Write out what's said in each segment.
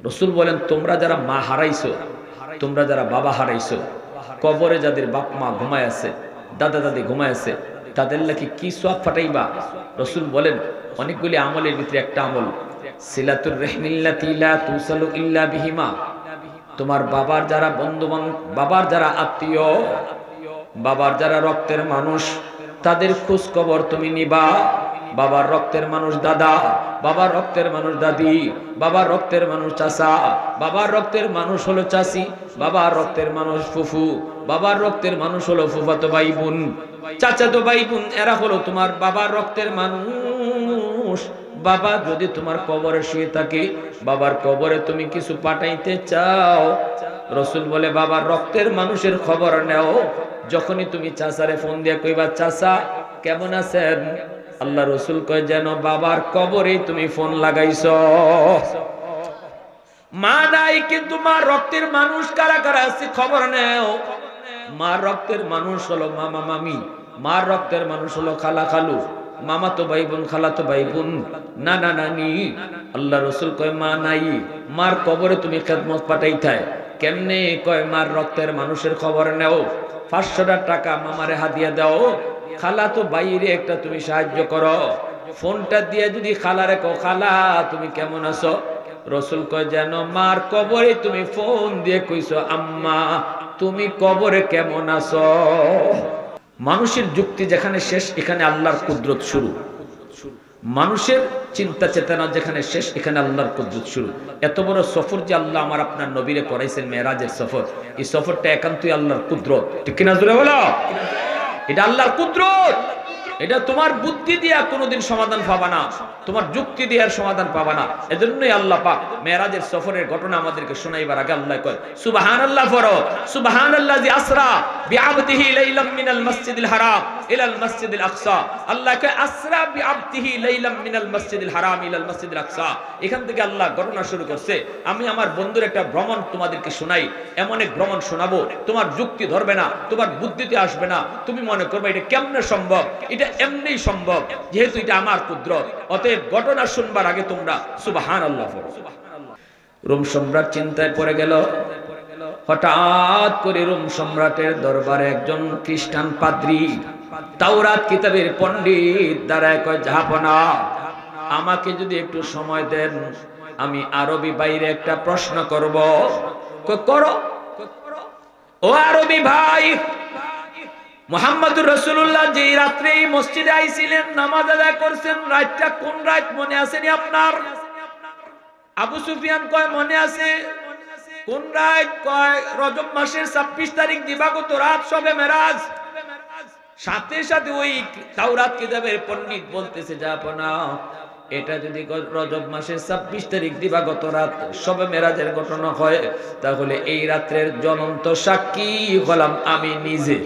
রাসূল বলেন, তোমরা যারা মা হারাইছো, তোমরা যারা বাবা হারাইছো, কবরে যাদের বাপ মা ঘুমায় আছে, দাদা দাদি ঘুমায় আছে, তাদের লাগি কি সওয়াব ফাটাইবা? রাসূল বলেন, অনেকগুলি আমলের ভিতরে একটা আমল, সিলাতুর রাহমিল্লাতি লা তুসালু ইল্লা বিহিমা। তোমার বাবার যারা বন্ধু বান্ধব, বাবার যারা আত্মীয়, বাবার যারা রক্তের মানুষ, তাদের খোঁজ খবর তুমি নিবা। বাবার রক্তের মানুষ দাদা, বাবার রক্তের মানুষ দাদি, বাবার রক্তের মানুষ চাচা, বাবার রক্তের মানুষ হলো চাচি, বাবার রক্তের মানুষ ফুফু, বাবার রক্তের মানুষ হলো ফুফাতো ভাই বোন, চাচাতো ভাই বোন, এরা হলো তোমার বাবার রক্তের মানুষ। বাবা যদি তোমার কবরে শুয়ে থাকে, বাবার কবরে তুমি কিছু পাঠাইতে চাও, রাসূল বলে বাবার রক্তের মানুষের খবর নাও। যখনই তুমি চাচারে ফোন দিয়ে কইবা, চাচা কেমন আছেন, আল্লাহ রাসূল কয় যেন বাবার কবরে তুমি ফোন লাগাইছো। মা নাই কিন্তু মা রক্তের মানুষ কারা কারা আছে খবর নাও। মা রক্তের মানুষ হলো মামা মামি, মা রক্তের মানুষ হলো খালা খালু, মামাতো ভাই বোন, খালাতো ভাই বোন, নানা নানি। আল্লাহ রাসূল কয় মা নাই, মার কবরে তুমি খেদমত পাঠাইতায় কেমনে? কয় মার রক্তের মানুষের খবর নাও, 500 টাকা মামারে হাদিয়া দাও, খালাতো ভাইরে একটা তুমি সাহায্য করো। ফোনটা দিয়ে যদি খালারে কও, খালা তুমি কেমন আছো, রাসূল কয় যেন মার কবরে তুমি ফোন দিয়ে কইছো, আম্মা তুমি কবরে কেমন আছো। মানুষের যুক্তি যেখানে শেষ, এখানে আল্লাহর কুদরত শুরু। মানুষের চিন্তা চেতনা যেখানে শেষ, এখানে আল্লাহর কুদরত শুরু। এত বড় সফর যে আল্লাহ আমার আপনার নবীরে করাইছেন, মেরাজের সফর, এই সফরটা একান্তই আল্লাহর কুদরত। ঠিক কিনা জোরে বলো? এটা আল্লাহর কুদরত। এটা তোমার বুদ্ধি দিয়া কোনোদিন সমাধান পাবা না, তোমার যুক্তি দিয়ার সমাধান পাবা না। এজন্যই আল্লাহ পাক মেরাজের সফরের ঘটনা আমাদেরকে শোনাইবার আগে আল্লাহ কয় সুবহানাল্লাহ ফরো, সুবহানাল্লাযী আসরা বিআবদিহি লাইলাম মিনাল মাসজিদিল হারাম ইলাল মাসজিদিল আকসা। আল্লাহ কয় আসরা বিআবদিহি লাইলাম মিনাল মাসজিদিল হারাম ইলাল মাসজিদিল আকসা। এখান থেকে আল্লাহ ঘটনা শুরু করছে। আমি আমার বন্ধুর একটা ভ্রমণ তোমাদেরকে শোনাই, এমন এক ভ্রমণ শোনাবো, তোমার যুক্তি ধরবে না, তোমার বুদ্ধিতে আসবে না, তুমি মনে করবে এটা কেমনে সম্ভব। এটা এমনিই সম্ভব, যেহেতু এটা আমার কুদরত। অতএব ঘটনা শুনবার আগে তোমরা সুবহানাল্লাহ পড়ো। রোম সম্রাট চিন্তায় পড়ে গেল। হঠাৎ করে রোম সম্রাটের দরবারে একজন খ্রিস্টান পাদ্রী, তাওরাত কিতাবের পণ্ডিত দাঁড়ায় কয়, জাহাপনা আমাকে যদি একটু সময় দেন, আমি আরবি বাইরে একটা প্রশ্ন করব। করো। ও আরবি ভাই, মুহাম্মদুর রাসূলুল্লাহ যে রাত্রে এই মসজিদে আইছিলেন, নামাজ আদায় করছেন, রাতটা কোন রাত মনে আছে নি আপনার? আবু সুফিয়ান কয় মনে আছে। কোন রাত? কয় রজব মাসের 26 তারিখ দিবাগত রাত, শবে মেরাজ। সাথে সাথে ওই তাওরাত কিতাবের পণ্ডিত বলতেছে, জাহাপনা এটা যদি রজব মাসের 26 তারিখ দিবাগত রাত শবে মেরাজের ঘটনা হয়, তাহলে এই রাত্রের জ্বলন্ত সাক্ষী হলাম আমি নিজে।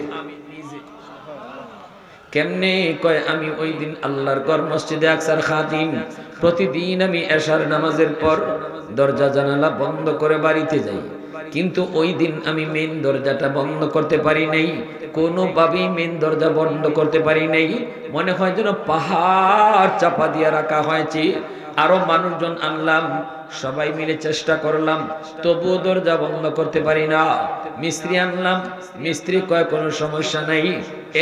কেমনে? কয় আমি ওই দিন আল্লাহর ঘর মসজিদে আকসার খাদিম, প্রতিদিন আমি এশার নামাজের পর দরজা জানালা বন্ধ করে বাড়িতে যাই, কিন্তু ওই দিন আমি মেন দরজাটা বন্ধ করতে পারি নাই, কোনোভাবেই মেন দরজা বন্ধ করতে পারি নাই। মনে হয় যেন পাহাড় চাপা দিয়ে রাখা হয়েছে। আরো মানুষজন আনলাম, সবাই মিলে চেষ্টা করলাম, তবুও দরজা বন্ধ করতে পারি না। মিস্ত্রি আনলাম, মিস্ত্রি কয় কোনো সমস্যা নাই,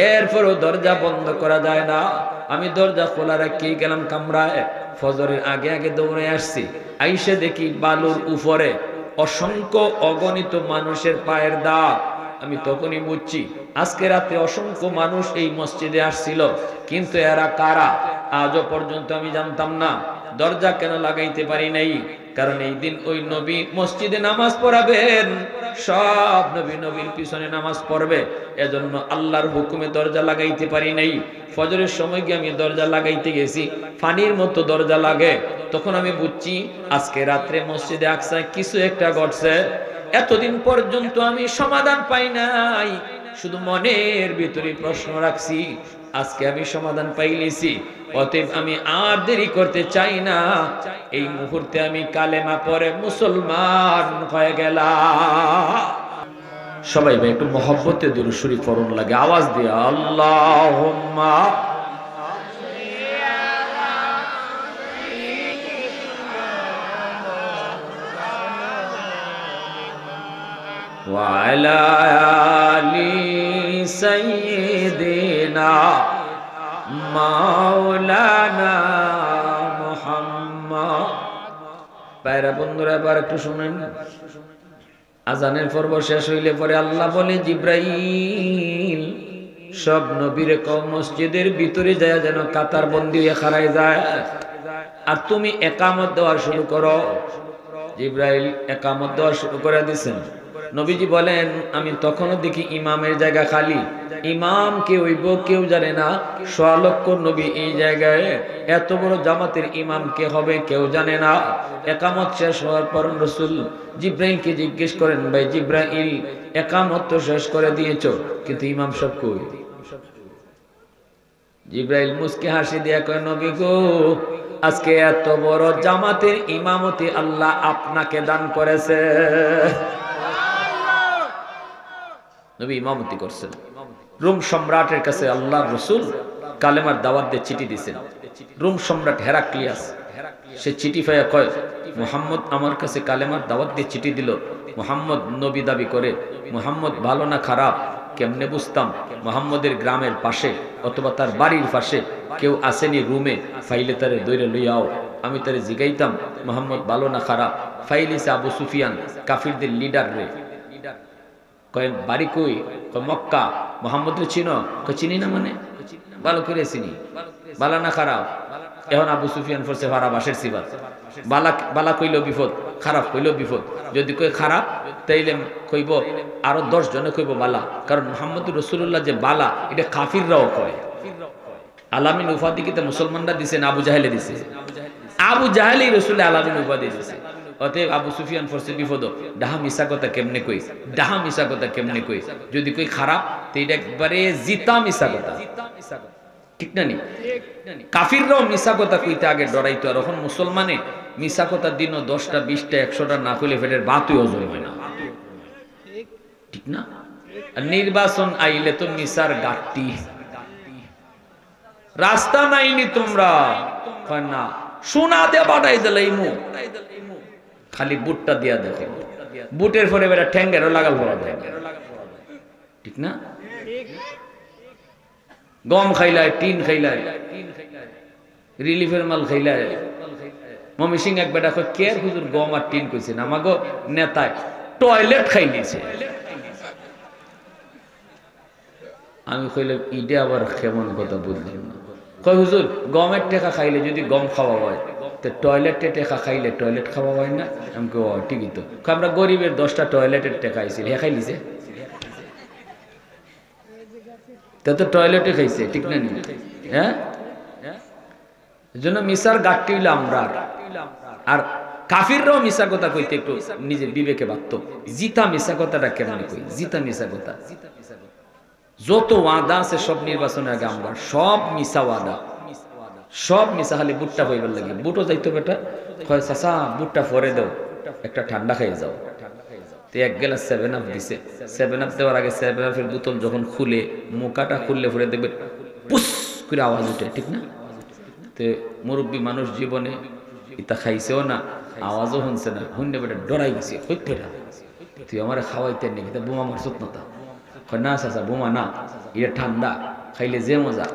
এরপরও দরজা বন্ধ করা যায় না। আমি দরজা খোলা রাখি গেলাম কামরায়। ফজরের আগে আগে দৌড়ে আসছি, আইসে দেখি বালুর উপরে অসংখ্য অগণিত মানুষের পায়ের দাগ। আমি তখনই বুঝছি আজকে রাতে অসংখ্য মানুষ এই মসজিদে আসছিল, কিন্তু এরা কারা আজও পর্যন্ত আমি জানতাম না। দরজা কেন লাগাইতে পারি নাই? কারণ এই দিন ওই নবী মসজিদে নামাজ পড়াবেন, সব নবী নবীর পিছনে নামাজ পড়বে, এজন্য আল্লাহর হুকুমে দরজা লাগাইতে পারি নাই। ফজরের সময় গিয়ে আমি দরজা লাগাইতে গেছি, পানির মতো দরজা লাগে। তখন আমি বুঝছি আজকে রাত্রে মসজিদে আকসায় কিছু একটা ঘটছে। এতদিন পর্যন্ত আমি সমাধান পাই নাই, শুধু মনের ভিতরে প্রশ্ন রাখছি, আজকে আমি সমাধান পাইলেছি। অতএব আমি আর দেরি করতে চাই না, এই মুহূর্তে আমি কালেমা পড়ে মুসলমান হয়ে গেলাম। সবাই ভাই একটু মহব্বতে দুরূদ শরীফ পড়ুন, লাগে আওয়াজ দিয়ে আল্লাহুম্মা। وعلى آل سيدنا مولانا محمد। পায়রা বন্ধুরা এবার একটু শুনেন, আজানের পর্ব শেষ হইলে পরে আল্লাহ বলে, জিব্রাইল সব নবীর কওম মসজিদের ভিতরে যায় যেন কাতার বন্দী হয়ে খাড়ায় যায়, আর তুমি একামত দেওয়া শুরু করো। জিব্রাইল একামত দেওয়া শুরু করে দিয়েছেন। নবীজি বলেন, আমি তখনও দেখি ইমামের জায়গা খালি। ইমাম কে হইব কেউ জানে না। ১০০ লক্ষ নবী এই জায়গায়, এত বড় জামাতের ইমাম কে হবে কেউ জানে না। একামত শেষ হওয়ার পর রাসূল জিব্রাইলকে জিজ্ঞেস করেন, ভাই জিব্রাইল, একামত তো শেষ করে দিয়েছো, কিন্তু ইমাম সব কই? জিব্রাইল মুস্কি হাসি দিয়া কয়, নবী গো, আজকে এত বড় জামাতের ইমামতি আল্লাহ আপনাকে দান করেছে। নবী ইমামতি করছেন। রোম সম্রাটের কাছে আল্লাহর রাসূল কালেমার দাওয়াত দিয়ে চিঠি দিয়েছেন। রোম সম্রাট হেরাক্লিয়াস সে চিঠি পায়, কয়, মুহাম্মদ আমার কাছে কালেমার দাওয়াত দিয়ে চিঠি দিল, মুহাম্মদ নবী দাবি করে, মুহাম্মদ ভালো না খারাপ কেমনে বুঝতাম? মুহাম্মদের গ্রামের পাশে অথবা তার বাড়ির পাশে কেউ আসেনি রুমে, ফাইলে তারে দৈরে লইয়াও, আমি তারে জিগাইতাম মুহাম্মদ ভালো না খারাপ। ফাইলিসে আবু সুফিয়ান কাফিরদের লিডার রে। কয় বাড়ি কই? কয় মক্কা। মুহাম্মদ রে চিনো? কয় চিনি না। মানে ভালো করে চিনি। বালা না খারাপ? এখন আবু সুফিয়ান ফরসে ভাড়া বাসের সিবাত। বালা কইলেও বিপদ, খারাপ কইলেও বিপদ। যদি কই খারাপ তাইলে কইব আরো 10 জনে কইব বালা, কারণ মুহাম্মদুর রাসূলুল্লাহ যে বালা এটা কাফিররাও কয়। আলামিন উপাধি কি মুসলমানরা দিছে না আবু জাহেলে দিছে? আবু জাহেলই রাসূল আলামিন উপাধি দিছে। অতএব আবু সুফিয়ান ফরসে বিপদ। ডাহা মিশা কথা কেমনে কই? ডাহা মিশা কথা কেমনে কই? যদি কই খারাপ তো এটা একবারে জিতা মিশা কথা, ঠিক না? নি কাফিররাও মিশা কথা কইতে আগে ডরাইতো, আর এখন মুসলমানে মিশা কথা দিন 10টা 20টা 100টা না কইলে ফেটের ভাতই হজম হয় না, ঠিক না? আর নির্বাচন আইলে তো মিশার গাট্টি। রাস্তা নাইনি তোমরা, না সোনা দিয়ে বাড়াই দিলে ইমু, খালি বুটটা দিয়া দেখে, বুটের পরে বেটা ঠ্যাঙ্গেরও লাগাল পড়া যায়, ঠিক না? গম খাইলায়, টিন খাইলায়, রিলিফের মাল খাইলায়। মমি সিং এক বেটা কয়, কে হুজুর গম আর টিন কইছে না, আমাগো নেতায় টয়লেট খাই নিয়েছে। আমি কইলাম ইডে আবার কেমন কথা বুঝলাম না। কয় হুজুর গমের টেকা খাইলে যদি গম খাওয়া হয়, তো টয়লেটের টেকা খাইলে টয়লেট খাওয়া হয় না? আমি কই ঠিকই তো। আমরা গরিবের 10টা টয়লেটের টেকা আইছিল, হে খাইলিছে, তা তো টয়লেটে খাইছে, ঠিক না? হ্যাঁ, এজন্য মিশার গাট্টি হইল আমরা। আর কাফিররাও মিশা কথা কইতে একটু নিজের বিবেকে বাধ্য। জিতা মিশা কথাটা কেমন কই? জিতা মিশা কথা, যত ওয়াদা আছে সব নির্বাচনের আগে আমরা সব মিশা ওয়াদা, সব মিশা। খালি বুটটা পাইবার লাগে, বুটও যাইতো বেটা, কয় চাচা বুটটা পরে দাও, একটা ঠান্ডা খাইয়ে যাও। তো এক গেলাস 7 আপ দিছে। 7 আপ দেওয়ার আগে 7 আপের বোতল যখন খুলে, মুখাটা খুললে পরে দেখবে পুস করে আওয়াজ উঠে, ঠিক না? তো মুরব্বী মানুষ জীবনে ইতা খাইছেও না, আওয়াজও শুনছে না, শুনলে বেটা ডরাই গেছে, হইতে না তুই আমার খাওয়াইতে নাকি, তা বোমা মারছত না? তা না চাচা বোমা না, এটা ঠান্ডা, খাইলে যে মজা।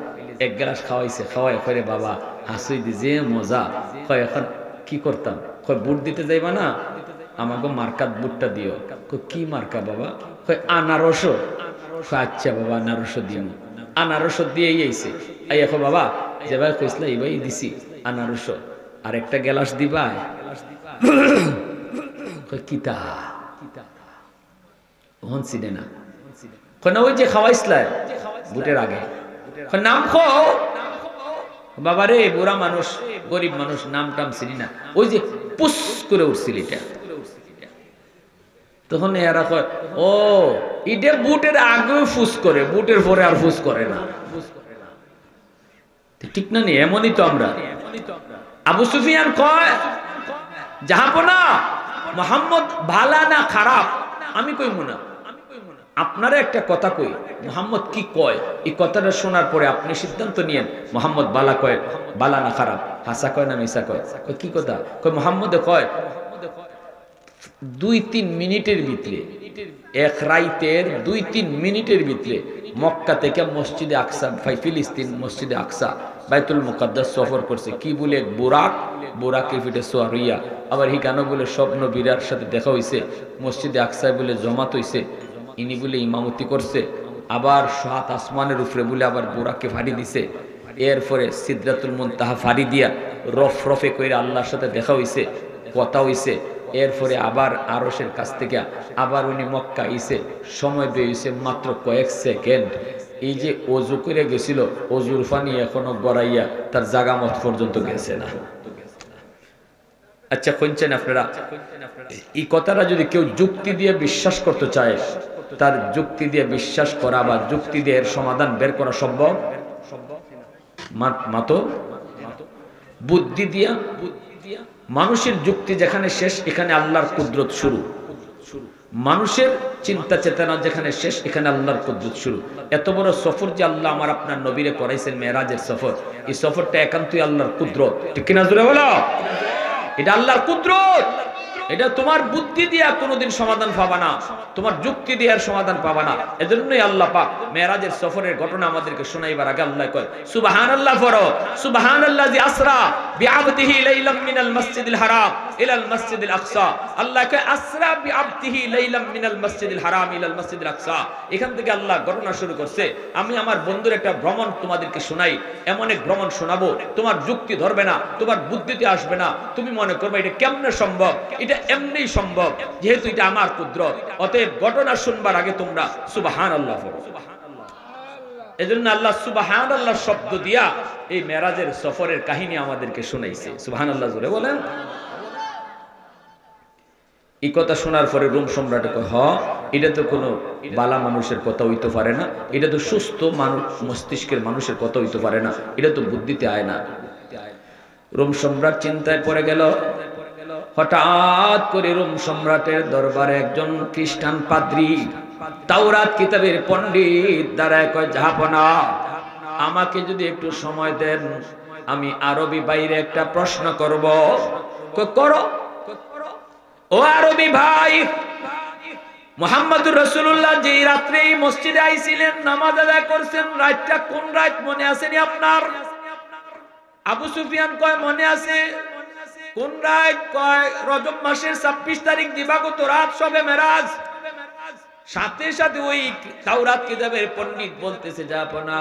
এক গ্লাস খাওয়াইছে, খাওয়াই করে বাবা হাসুই দি যে মজা। কয় এখন কি করতাম? কয় বুট দিতে যাইবা না, আমাকে মার্কাত বুটটা দিও। কয় কি মার্কা বাবা? কয় আনারস। আচ্ছা বাবা আনারস দিও। আনারস দিয়েই আইছে। আই এখন বাবা যেভাবে কইসলা এইভাবে দিছি আনারস, আর একটা গ্লাস দিবা। কয় কিতা? হন চিনে না। কয় না ওই যে খাওয়াইসলা বুটের আগে। কয় নাম খাও বাবা রে, বুড়া মানুষ গরিব মানুষ, নাম টাম চিনি না। ওই যে পুস করে উঠছিল এটা। তখন এরা কয় ও ইটা বুটের আগে ফুস করে, বুটের পরে আর ফুস করে না, ঠিক না? নি এমনই তো আমরা। আবু সুফিয়ান কয় জাহাপনা মুহাম্মদ ভালা না খারাপ? আমি কইব না। আপনারা একটা কথা কই, মুহাম্মদ কি কয় এই কথাটা শোনার পরে আপনি সিদ্ধান্ত নিয়েন মুহাম্মদ বালা কয়, বালা না খারাপ, হাসা কয় না মিশা কয়? কি কথা কয়? মুহাম্মদে কয় 2-3 মিনিটের ভিতরে এক রাইতের 2-3 মিনিটের ভিতরে মক্কা থেকে মসজিদে আকসা, ফিলিস্তিন মসজিদে আকসা বাইতুল মুকাদ্দাস সফর করছে। কি বলে বুরাকের পিঠে সোয়ারিয়া, আবার হিকানো বলে স্বপ্ন বিরার সাথে দেখা হইছে, মসজিদে আকসায় বলে জমাত হইছে, ইনি বলে ইমামতি করছে, আবার 7 আসমানের উপরে বলে আবার বুরাকে ফাড়ি দিছে। এরপরে সিদরাতুল মুনতাহা ফাড়ি দিয়া রফে কইরা আল্লাহর সাথে দেখা হইছে, কথা হইছে। এরপরে আবার আরশের কাছ থেকে আবার উনি মক্কা আইছে, সময় পেয়েছে মাত্র কয়েক সেকেন্ড। এই যে অজু করে গেছিল, অজুর পানি এখনো গড়াইয়া তার জাগা মত পর্যন্ত গেছে না। আচ্ছা শুনছেন আপনারা, এই কথাটা যদি কেউ যুক্তি দিয়ে বিশ্বাস করতে চায়, তার যুক্তি দিয়ে বিশ্বাস করা বা যুক্তি দিয়ে এর সমাধান বের করা সম্ভব? মাতো বুদ্ধি দিয়া, মানুষের যুক্তি যেখানে শেষ, এখানে আল্লাহর কুদরত শুরু। মানুষের চিন্তা চেতনা যেখানে শেষ, এখানে আল্লাহর কুদরত শুরু। এত বড় সফর যে আল্লাহ আমার আপনার নবীরে করাইছেন, মেরাজের সফর, এই সফরটা একান্তই আল্লাহর কুদরত। ঠিক কিনা জোরে বলো? এটা আল্লাহর কুদরত। এটা তোমার বুদ্ধি দিয়া কোনোদিন সমাধান পাবা না, তোমার যুক্তি দিয়ে সমাধান পাবা না। এজন্যই আল্লাহ পাক মেরাজের সফরের ঘটনা আমাদেরকে শোনাইবার আগে আল্লাহ কয় সুবহানাল্লাহ পড়ো, সুবহানাল্লাযী আসরা বিআবদিহি লাইলাম মিনাল মাসজিদিল হারাম ইলাল মাসজিদিল আকসা। আল্লাহ কয় আসরা বিআবদিহি লাইলাম মিনাল মাসজিদিল হারাম ইলাল মাসজিদিল আকসা। এখান থেকে আল্লাহ ঘটনা শুরু করছে। আমি আমার বন্ধুর একটা ভ্রমণ তোমাদেরকে শোনাই, এমন এক ভ্রমণ শোনাবো, তোমার যুক্তি ধরবে না, তোমার বুদ্ধিতে আসবে না, তুমি মনে করবে এটা কেমনে সম্ভব। এটা এমনি সম্ভব, যেহেতু এটা আমার কুদরত। অতএব ঘটনা শুনবার আগে তোমরা সুবহানাল্লাহ পড়ো। এজন্য আল্লাহ সুবহানাল্লাহ শব্দ দিয়া এই মেরাজের সফরের কাহিনী আমাদেরকে শোনাইছে। সুবহানাল্লাহ জোরে বলেন। এই কথা শোনার পরে রোম সম্রাট কয়, হ এটা তো কোনো বালা মানুষের কথা হইতে পারে না, এটা তো সুস্থ মানুষ মস্তিষ্কের মানুষের কথা হইতে পারে না, এটা তো বুদ্ধিতে আয় না। রোম সম্রাট চিন্তায় পড়ে গেল। হঠাৎ করে রোম সম্রাটের দরবারে একজন খ্রিস্টান পাদ্রী, তাওরাত কিতাবের পণ্ডিত দাঁড়ায় কয়, জাহাপনা আমাকে যদি একটু সময় দেন, আমি আরবি বাইরে একটা প্রশ্ন করব। করো। ও আরবি ভাই, মুহাম্মদুর রাসূলুল্লাহ যে রাত্রে এই মসজিদে আইছিলেন, নামাজ আদায় করছেন, রাতটা কোন রাত মনে আছে নি আপনার? আবু সুফিয়ান কয় মনে আছে। কোন রাত? কয় রজব মাসের 26 তারিখ দিবাগত রাত, শবে মেরাজ। সাথে সাথে ওই তাওরাত কিতাবের পণ্ডিত বলতেছে, জাহাপনা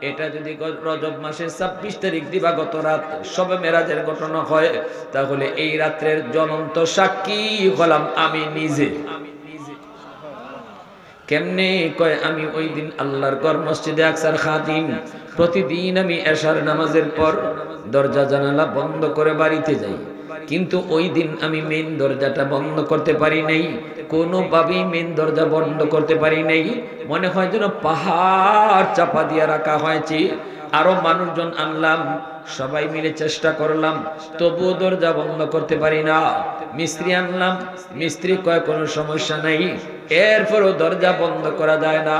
এটা যদি রজব মাসের 26 তারিখ দিবাগত রাত শবে মেরাজের ঘটনা হয়, তাহলে এই রাত্রের জ্বলন্ত সাক্ষী হলাম আমি নিজে। কেমনে? কয় আমি ওই দিন আল্লাহর ঘর মসজিদে আকসার খাদিম, প্রতিদিন আমি এশার নামাজের পর দরজা জানালা বন্ধ করে বাড়িতে যাই, কিন্তু ওই দিন আমি মেন দরজাটা বন্ধ করতে পারি নাই, কোনোভাবেই মেন দরজা বন্ধ করতে পারি নাই। মনে হয় যেন পাহাড় চাপা দিয়ে রাখা হয়েছে। আরো মানুষজন আনলাম, সবাই মিলে চেষ্টা করলাম, তবুও দরজা বন্ধ করতে পারি না। মিস্ত্রি আনলাম, মিস্ত্রি কয় কোনো সমস্যা নাই, এরপরও দরজা বন্ধ করা যায় না।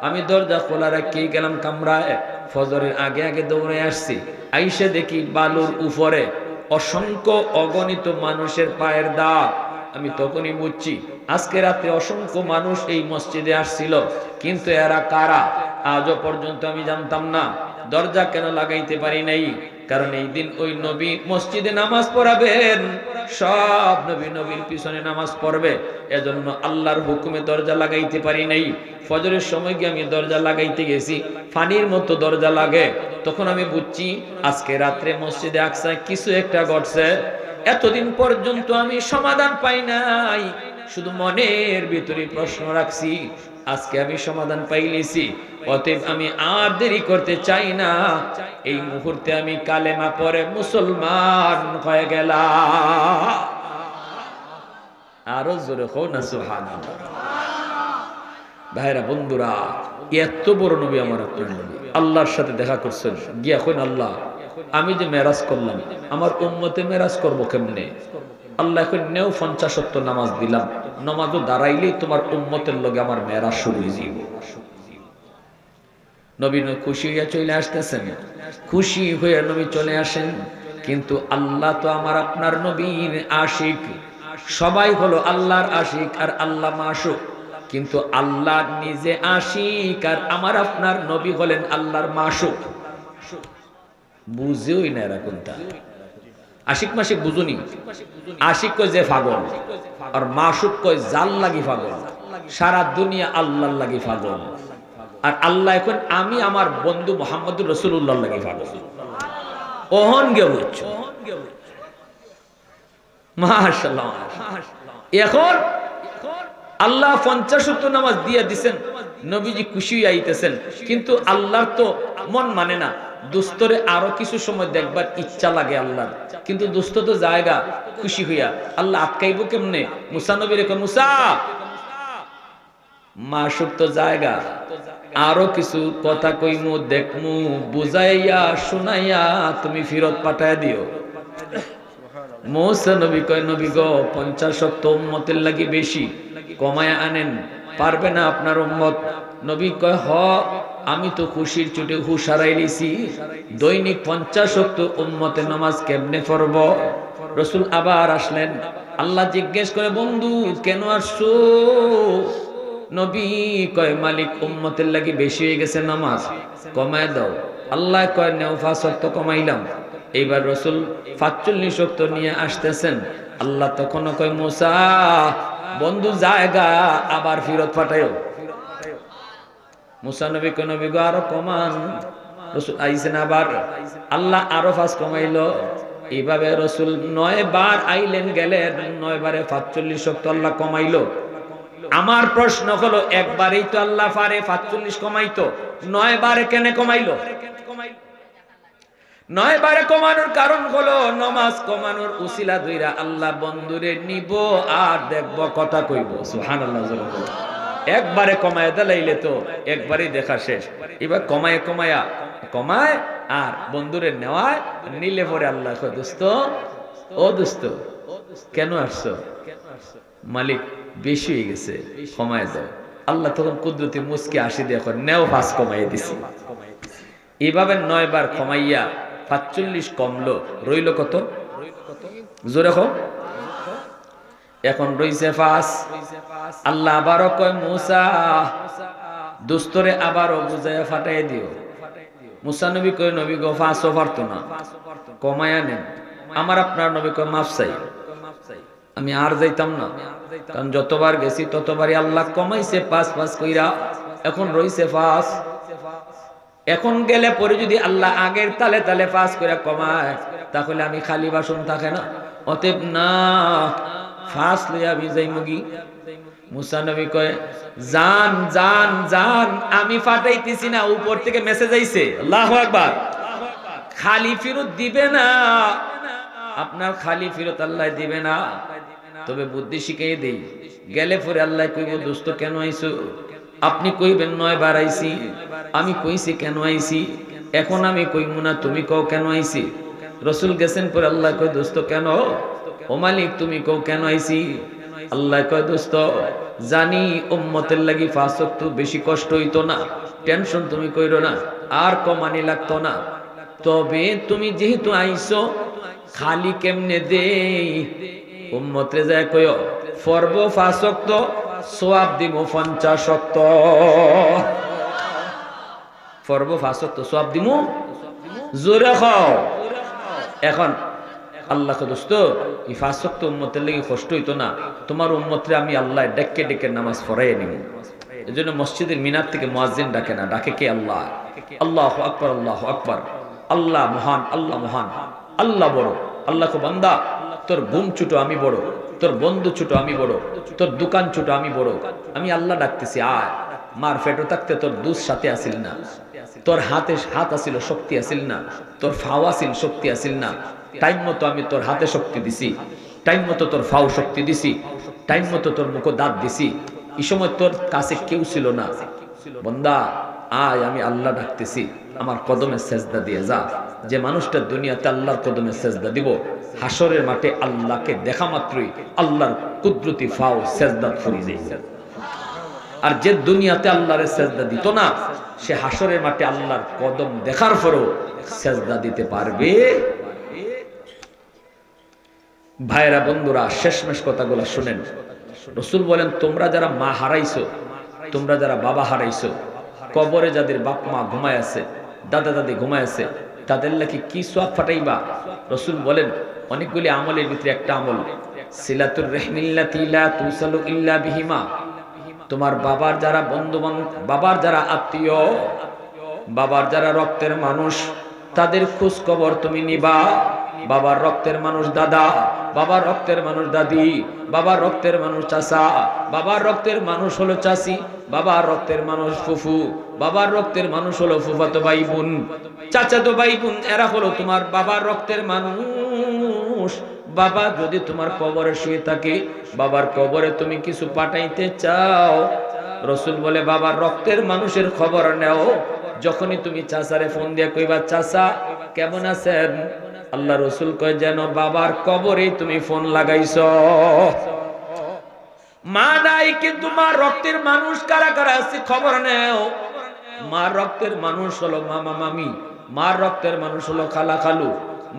আমি দরজা খোলা রেখেই গেলাম কামরায়। ফজরের আগে আগে দৌড়ে আসছি, আইসে দেখি বালুর উপরে অসংখ্য অগণিত মানুষের পায়ের দাগ। আমি তখনই বুঝছি আজকে রাতে অসংখ্য মানুষ এই মসজিদে আসছিল, কিন্তু এরা কারা আজও পর্যন্ত আমি জানতাম না। দরজা কেন লাগাইতে পারি নাই? কারণ এই দিন ওই নবী মসজিদে নামাজ পড়াবেন, সব নবী নবীর পিছনে নামাজ পড়বে, এজন্য আল্লাহর হুকুমে দরজা লাগাইতে পারি নাই। ফজরের সময় গিয়ে আমি দরজা লাগাইতে গেছি, পানির মতো দরজা লাগে। তখন আমি বুঝছি আজকে রাত্রে মসজিদে আকসায় কিছু একটা ঘটছে। এতদিন পর্যন্ত আমি সমাধান পাই নাই, শুধু মনের ভিতরে প্রশ্ন রাখছি, আজকে আমি সমাধান পাইলেছি। অতএব আমি আর দেরি করতে চাই না, এই মুহূর্তে আমি কালেমা পড়ে মুসলমান হয়ে গেলাম। আরো জোরে হো না সুবহানাল্লাহ। ভাইরা বন্ধুরা, এত বড় নবী আমার আপনার নবী, আল্লাহর সাথে দেখা করছেন, গিয়া কইন আল্লাহ আমি যে মেরাজ করলাম, আমার উম্মতে মেরাজ করবো কেমনে? আল্লাহ কইন নেও 50 নামাজ দিলাম, নামাজও দাঁড়াইলেই তোমার উম্মতের লগে আমার মেরাজ শুরু হয়ে যাবে। নবী খুশি হইয়া চলে আসতেছেন, খুশি হইয়া নবী চলে আসেন, কিন্তু আল্লাহ তো আমার আপনার নবীর আশিক, সবাই হলো আল্লাহর আশিক আর আল্লাহ মাশুক, কিন্তু আল্লাহ নিজে আশিক আর আমার আপনার নবী হলেন আল্লাহর মাশুক। বুঝেই না এরা কোনটা আশিক মাসিক বুঝুনি। আশিক কয় যে পাগল, আর মাশুক কয় জাল লাগি পাগল, সারা দুনিয়া আল্লাহর লাগি পাগল। আর আল্লাহ এখন আমি আমার বন্ধু মুহাম্মদুর রাসূলুল্লাহ লাগি পাগল। ওহন গে বুঝছো মাশাআল্লাহ। এখন আল্লাহ 50 ওয়াক্ত নামাজ দিয়ে দিবেন, নবীজি খুশি আইতেছেন, কিন্তু আল্লাহর তো মন মানে না। দুস্তরে আরো কিছু সময় দেখবার ইচ্ছা লাগে আল্লাহর, কিন্তু দুস্ত তো জায়গা খুশি হইয়া আল্লাহ আটকাইব কেমনে? মুসা নবীর এখন মুসা মাশুক তো জায়গা আরো কিছু কথা কইমু দেখমু বুঝাইয়া শুনাইয়া তুমি ফিরত পাঠায় দিও। মুসা নবী কয় নবী গো 50 ওয়াক্ত উম্মতের লাগি বেশি কমায়া আনেন, পারবে না আপনার উম্মত? নবী কয় হ আমি তো খুশির চুটে হুশ হারাই লিছি, দৈনিক 50 ওয়াক্ত উম্মতের নামাজ কেমনে পড়ব? রাসূল আবার আসলেন, আল্লাহ জিজ্ঞেস করে বন্ধু কেন আসছো? নবী কয় মালিক উম্মতের লাগি বেশি হয়ে গেছে, নামাজ কমায় দাও। আল্লাহ কয় নেও 5 ওয়াক্ত কমাইলাম। এইবার রাসূল 45 ওয়াক্ত নিয়ে আসতেছেন। আল্লাহ তখন কয় মুসা বন্ধু জায়গা আবার ফিরত পাঠায়ো। মুসা নবী কয় নবী গো আরো কমান। রাসূল আইছেন আবার, আল্লাহ আরো 5 কমাইলো। এইভাবে রাসূল 9 বার আইলেন গেলেন, 9 বারে 45 ওয়াক্ত আল্লাহ কমাইলো। আমার প্রশ্ন হলো একবারই তো আল্লাহ পারে 45 কমাইতো, 9 বারে কেন কমাইলো? 9 বারে কমানোর কারণ হলো নামাজ কমানোর উসিলা ধইরা আল্লাহ বন্ধুরে নিব আর দেখব কথা কইব। সুবহানাল্লাহ। একবারে কমায় দিলাইলে তো একবারই দেখা শেষ। এবার কমায় আর বন্ধুরে নেওয়ায় নিলে পরে আল্লাহ কয় দোস্ত ও দোস্ত কেন আসছো? মালিক বেশি হয়ে গেছে কমায় দাও। আল্লাহ তখন কুদরতি মুস্কি হাসি দিয়ে নেও 5 কমাই দিছি। এইভাবে 9 বার কমাইয়া 45 কমলো, রইল কত? জোরে কও। এখন রইছে 5। আল্লাহ আবারও কয় মুসা দুস্তরে আবারও বুঝাইয়া ফাটাই দিও। মুসা নবী কয় নবী গো 5 পারতো না, কমায়া নেন। আমার আপনার নবী কয় মাফ চাই, আমি আর যাইতাম না, কারণ যতবার গেছি ততবারই আল্লাহ কমাইছে 5 কইরা। এখন রইছে 5। এখন গেলে পরে যদি আল্লাহ আগের তালে তালে 5 করে কমায় তাহলে আমি খালি বাসন থাকে না। অতএব না 5 লইয়া যাই মুগি। মুসা নবী কয় জান জান জান আমি ফাটাইতেছি না, উপর থেকে মেসেজ আইছে। আল্লাহু আকবার। খালি ফেরত দিবে না, আপনার খালি ফেরত আল্লাহ দিবে না। তবে বুদ্ধি শিখিয়ে দেই, গেলে পরে আল্লাহ কইব দোস্ত কেন আইছো? আপনি কইবেন 9 বার আইছি, আমি কইছি কেন আইছি। এখন আমি কইমু না, তুমি কও কেন আইছি। রাসূল গেছেন পরে আল্লাহ কয় দোস্ত কেন? ও মালিক তুমি কও কেন আইছি। আল্লাহ কয় দোস্ত জানি উম্মতের লাগি 5 ওয়াক্ত বেশি কষ্ট হইতো না, টেনশন তুমি কইরো না, আর কমানি লাগতো না। তবে তুমি যেহেতু আইছো খালি কেমনে দেই? উম্মতে যায় কইও ফরব 5 ওয়াক্ত সওয়াব দিব 50 ওয়াক্ত। ফরব 5 ওয়াক্ত সওয়াব দিমু, জোরে খাও। এখন আল্লাহ কয় দোস্ত এই 5 ওয়াক্ত উম্মতের লাগি কষ্ট হইতো না, তোমার উম্মতরে আমি আল্লাহ ডেকে ডেকে নামাজ পড়াইয়ে নিব। এজন্য মসজিদের মিনার থেকে মুয়াজ্জিন ডাকে না, ডাকে কে? আল্লাহ। আল্লাহু আকবার, আল্লাহু আকবার। আল্লাহ মহান, আল্লাহ মহান, আল্লাহ বড়। আল্লাহ কো বান্দা তোর ঘুম ছোট আমি বড়, তোর বন্ধু ছোট আমি বড়, তোর দোকান ছোট আমি বড়। আমি আল্লাহ ডাকতেছি আয়। মার পেটে থাকতে তোর দুধ সাথে আসিল না, তোর হাতে হাত আসিল শক্তি আসিল না, তোর ফাও আসিল শক্তি আসিল না। টাইম মতো আমি তোর হাতে শক্তি দিছি, টাইম মতো তোর ফাও শক্তি দিছি, টাইম মতো তোর মুখে দাঁত দিছি। এই সময় তোর কাছে কেউ ছিল না। বান্দা আয়, আমি আল্লাহ ডাকতেছি, আমার কদমে সেজদা দিয়ে যা। যে মানুষটা দুনিয়াতে আল্লাহর কদমে সেজদা দিব, হাসরের মাঠে আল্লাহকে দেখা মাত্রই আল্লাহর কুদরতি ফাও সেজদা ফুরি দেয়। আর যে দুনিয়াতে আল্লাহর সেজদা দিত না, সে হাসরের মাঠে আল্লাহর কদম দেখার পরও সেজদা দিতে পারবে। ভাইরা বন্ধুরা, শেষমেশ কথাগুলো শুনেন। রসুল বলেন, তোমরা যারা মা হারাইছো, তোমরা যারা বাবা হারাইছো, কবরে যাদের বাপ মা ঘুমায় আছে, দাদা দাদি ঘুমায় আছে, তাদের লাগি কি সওয়াব ফাটাইবা? রসুল বলেন, অনেকগুলি আমলের ভিতরে একটা আমল, সিলাতুর রহমিল্লাতি লা তুসালু ইল্লা বিহিমা। তোমার বাবার যারা বন্ধু বান্ধব, বাবার যারা আত্মীয়, বাবার যারা রক্তের মানুষ, তাদের খোঁজ খবর তুমি নিবা। বাবার রক্তের মানুষ দাদা, বাবার রক্তের মানুষ দাদি, বাবার রক্তের মানুষ চাচা, বাবার রক্তের মানুষ হলো চাচি, বাবার রক্তের মানুষ ফুফু, বাবার রক্তের মানুষ হলো ফুফাতো ভাই বোন, চাচাতো ভাই বোন, এরা হলো তোমার বাবার রক্তের মানুষ। বাবা যদি তোমার কবরে শুয়ে থাকে, বাবার কবরে তুমি কিছু পাঠাইতে চাও, রসুল বলে বাবার রক্তের মানুষের খবর নেও। যখনই তুমি চাচারে ফোন দিয়ে কইবা, চাচা কেমন আছেন, আল্লাহ রসুল কয় যেন বাবার কবরে তুমি ফোন লাগাইছো। মা নাই কিন্তু মা রক্তের মানুষ কারা কারা আছে খবর নেও। মা রক্তের মানুষ হলো মামা মামি, মা রক্তের মানুষ হলো খালা খালু,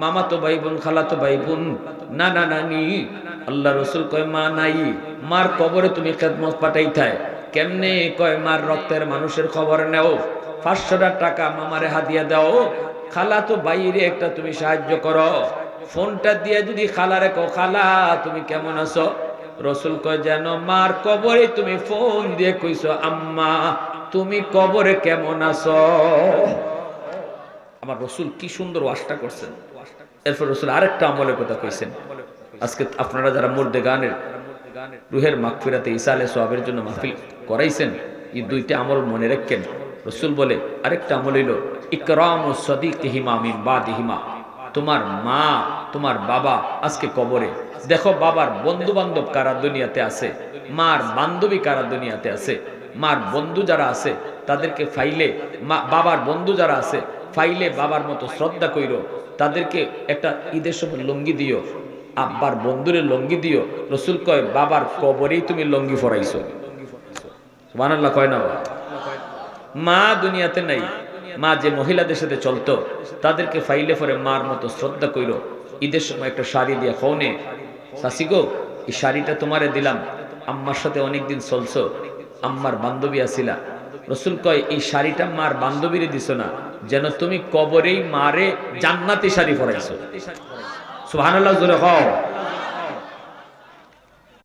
মামাতো ভাই বোন, খালাতো ভাই বোন, নানা নানি। আল্লাহ রসুল কয় মা নাই, মার কবরে তুমি খেদমত পাঠাইতায় কেমনে? কয় মার রক্তের মানুষের খবর নেও, 500 টাকা মামারে হাদিয়া দাও, খালাতো বাইরে একটা তুমি সাহায্য করো। ফোনটা দিয়ে যদি খালারে কও, খালা তুমি কেমন আছো, রসুল কয় যেন মার কবরে তুমি ফোন দিয়ে কইছো, আম্মা তুমি কবরে কেমন আছো। আমার রসুল কি সুন্দর ওয়াজটা করছেন। এরপর রসুল আরেকটা আমলের কথা কইছেন। আজকে আপনারা যারা মুর্দে গানের রুহের মাগফিরাতে ইসালে সোয়াবের জন্য মাহফিল করাইছেন, এই দুইটা আমল মনে রাখেন। রসুল বলে আরেকটা আমল হইল ইকরামু সাদিকিহিমা মিন বাদিহিমা। তোমার মা তোমার বাবা আজকে কবরে, দেখো বাবার বন্ধু বান্ধব কারা দুনিয়াতে আছে, মার বান্ধবী কারা দুনিয়াতে আছে। মার বন্ধু যারা আছে তাদেরকে ফাইলে, বাবার বন্ধু যারা আছে ফাইলে বাবার মতো শ্রদ্ধা কইরো, তাদেরকে একটা ঈদের সময় লুঙ্গি দিও, আব্বার বন্ধুরে লুঙ্গি দিও। রসুল কয় বাবার কবরেই তুমি লুঙ্গি ফরাইছো। সুবহানাল্লাহ কয় না? মা দুনিয়াতে নাই, মা যে মহিলাদের সাথে চলতো তাদেরকে ফাইলে ফরে মার মতো শ্রদ্ধা কইরো। ঈদের সময় একটা শাড়ি দিয়া কওনে, চাচি গো এই শাড়িটা তোমারে দিলাম, আম্মার সাথে অনেকদিন চলছো, আম্মার বান্ধবী আসিলা। রসুল কয় এই শাড়িটা মার বান্ধবীরে দিছো না, যেন তুমি কবরেই মারে জান্নাতি শাড়ি পরাইছো। সুবহানাল্লাহ জোরে কও।